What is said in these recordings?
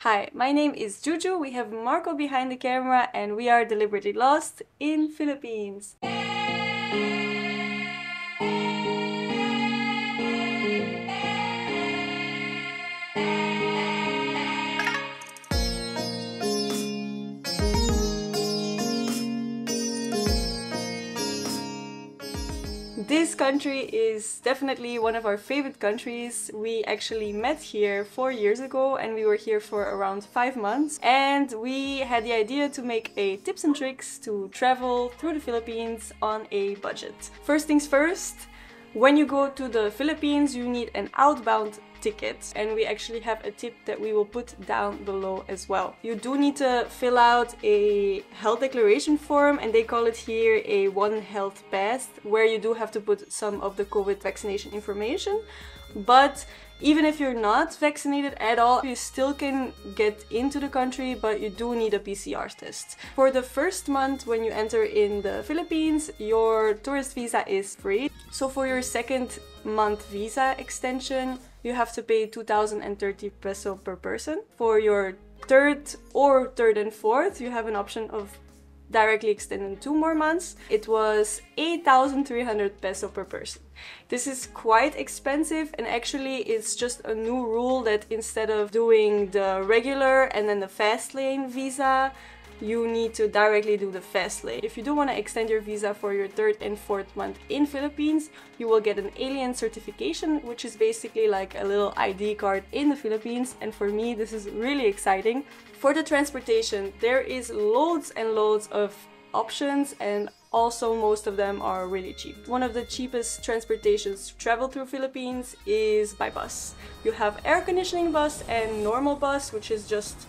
Hi, my name is Juju, we have Marco behind the camera and we are deliberately lost in Philippines. This country is definitely one of our favorite countries. We actually met here 4 years ago and we were here for around 5 months, and we had the idea to make a tips and tricks to travel through the Philippines on a budget. First things first, when you go to the Philippines you need an outbound ticket, and we actually have a tip that we will put down below as well. You do need to fill out a health declaration form, and they call it here a One Health Pass, where you do have to put some of the COVID vaccination information. But even if you're not vaccinated at all, you still can get into the country, but you do need a PCR test. For the first month when you enter in the Philippines, your tourist visa is free. So for your second month visa extension, you have to pay 2,030 peso per person. For your third and fourth, you have an option of directly extending 2 more months. It was 8,300 peso per person. This is quite expensive, and actually it's just a new rule that instead of doing the regular and then the fast lane visa, you need to directly do the fast lane. If you do want to extend your visa for your third and fourth month in Philippines, you will get an alien certification, which is basically like a little ID card in the Philippines, and for me this is really exciting. For the transportation, there is loads and loads of options, and also most of them are really cheap. One of the cheapest transportations to travel through Philippines is by bus. You have air conditioning bus and normal bus, which is just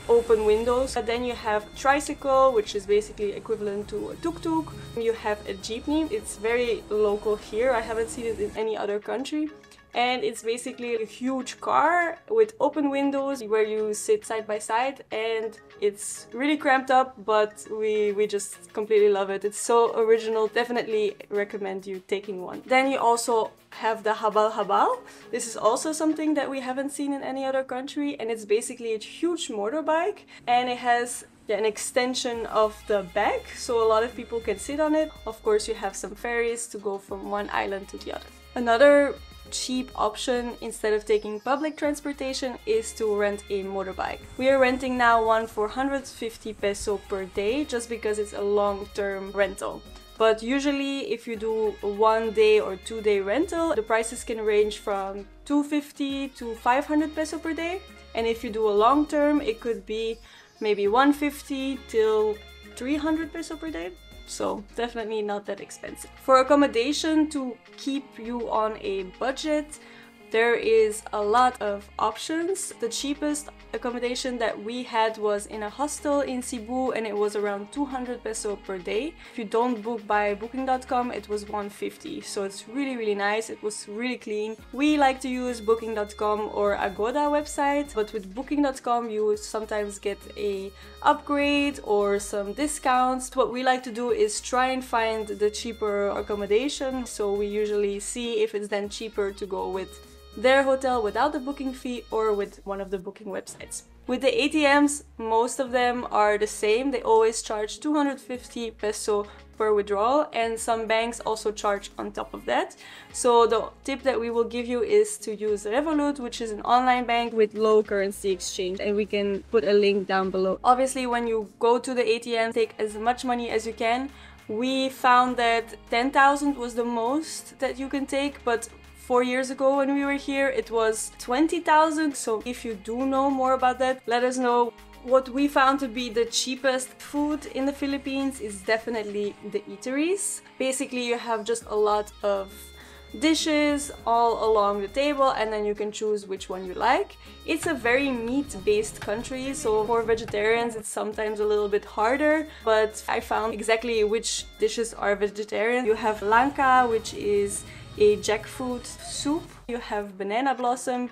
open windows. And then you have tricycle, which is basically equivalent to a tuk-tuk. You have a jeepney. It's very local here. I haven't seen it in any other country. And it's basically a huge car with open windows where you sit side by side, and it's really cramped up, but we just completely love it. It's so original. Definitely recommend you taking one. Then you also have the habal-habal. This is also something that we haven't seen in any other country, and it's basically a huge motorbike, and it has an extension of the back, so a lot of people can sit on it. Of course, you have some ferries to go from one island to the other. Another cheap option instead of taking public transportation is to rent a motorbike. We are renting now one for 150 peso per day, just because it's a long-term rental. But usually if you do a 1 day or 2 day rental, the prices can range from 250 to 500 peso per day. And if you do a long term, it could be maybe 150 till 300 peso per day. So definitely not that expensive. For accommodation, to keep you on a budget, there is a lot of options. The cheapest accommodation that we had was in a hostel in Cebu, and it was around 200 peso per day. If you don't book by booking.com, it was 150. So it's really nice. It was really clean. We like to use booking.com or Agoda website, but with booking.com you sometimes get a upgrade or some discounts. What we like to do is try and find the cheaper accommodation, so we usually see if it's then cheaper to go with their hotel without the booking fee or with one of the booking websites. With the ATMs, most of them are the same. They always charge 250 peso per withdrawal, and some banks also charge on top of that. So the tip that we will give you is to use Revolut, which is an online bank with low currency exchange, and we can put a link down below. Obviously, when you go to the ATM, take as much money as you can. We found that 10,000 was the most that you can take, but 4 years ago when we were here it was 20,000. So if you do know more about that, let us know. What we found to be the cheapest food in the Philippines is definitely the eateries. Basically you have just a lot of dishes all along the table, and then you can choose which one you like. It's a very meat-based country, so for vegetarians it's sometimes a little bit harder, but I found exactly which dishes are vegetarian. You have langka, which is a jackfruit soup. You have banana blossom.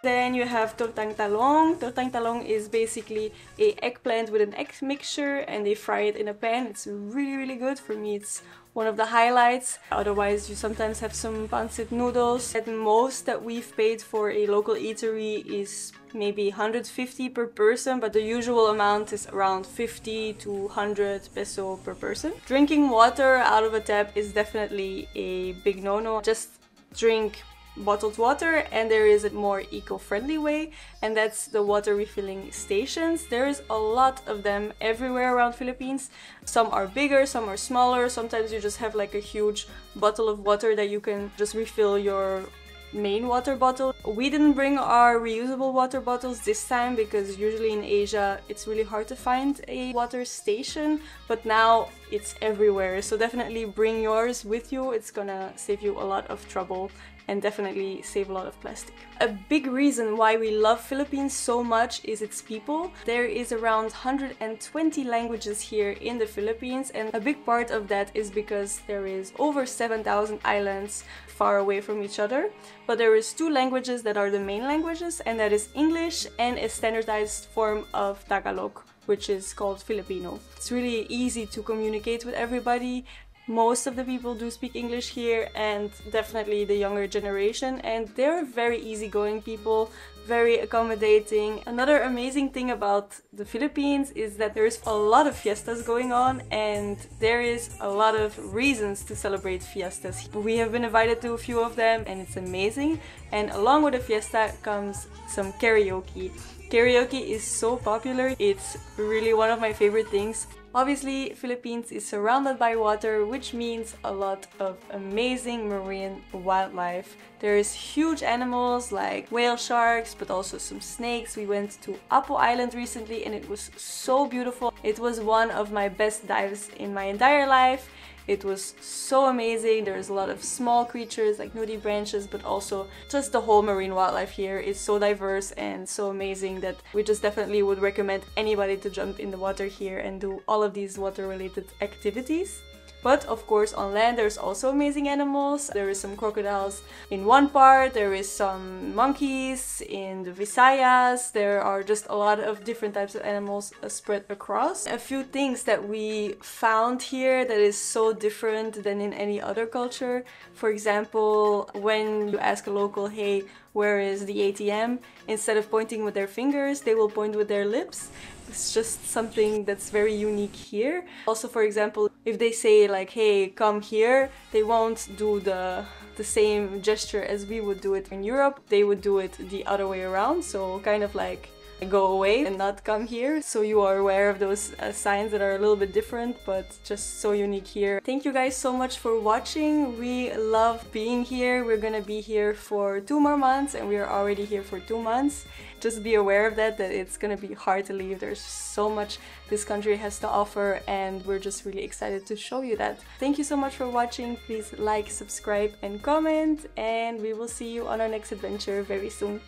Then you have tortang talong. Tortang talong is basically a eggplant with an egg mixture and they fry it in a pan. It's really good. For me it's one of the highlights. Otherwise you sometimes have some pancit noodles. At most that we've paid for a local eatery is maybe 150 per person, but the usual amount is around 50 to 100 peso per person. Drinking water out of a tap is definitely a big no-no. Just drink bottled water, and there is a more eco-friendly way, and that's the water refilling stations. There is a lot of them everywhere around Philippines. Some are bigger, some are smaller. Sometimes you just have like a huge bottle of water that you can just refill your main water bottle. We didn't bring our reusable water bottles this time because usually in Asia it's really hard to find a water station, but now it's everywhere, so definitely bring yours with you. It's gonna save you a lot of trouble and definitely save a lot of plastic. A big reason why we love Philippines so much is its people. There is around 120 languages here in the Philippines, and a big part of that is because there is over 7,000 islands far away from each other. But there is two languages that are the main languages, and that is English and a standardized form of Tagalog, which is called Filipino. It's really easy to communicate with everybody. Most of the people do speak English here, and definitely the younger generation, and they're very easygoing people, very accommodating. Another amazing thing about the Philippines is that there's a lot of fiestas going on, and there is a lot of reasons to celebrate fiestas. We have been invited to a few of them and it's amazing, and along with the fiesta comes some karaoke. Karaoke is so popular, it's really one of my favorite things. Obviously, Philippines is surrounded by water, which means a lot of amazing marine wildlife. There's huge animals like whale sharks, but also some snakes. We went to Apo Island recently and it was so beautiful. It was one of my best dives in my entire life. It was so amazing. There's a lot of small creatures like nudie branches, but also just the whole marine wildlife here is so diverse and so amazing that we just definitely would recommend anybody to jump in the water here and do all of these water-related activities. But of course on land there's also amazing animals. There is some crocodiles in one part, there is some monkeys in the Visayas, there are just a lot of different types of animals spread across. A few things that we found here that is so different than in any other culture. For example, when you ask a local, hey, where is the ATM? Instead of pointing with their fingers, they will point with their lips. It's just something that's very unique here. Also, for example, if they say like, hey, come here, they won't do the same gesture as we would do it in Europe. They would do it the other way around, so kind of like go away and not come here. So you are aware of those signs that are a little bit different, but just so unique here. Thank you guys so much for watching. We love being here. We're gonna be here for 2 more months and we are already here for 2 months. Just be aware of that it's gonna be hard to leave. There's so much this country has to offer and we're just really excited to show you that. Thank you so much for watching. Please like, subscribe and comment, and we will see you on our next adventure very soon.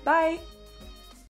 Bye!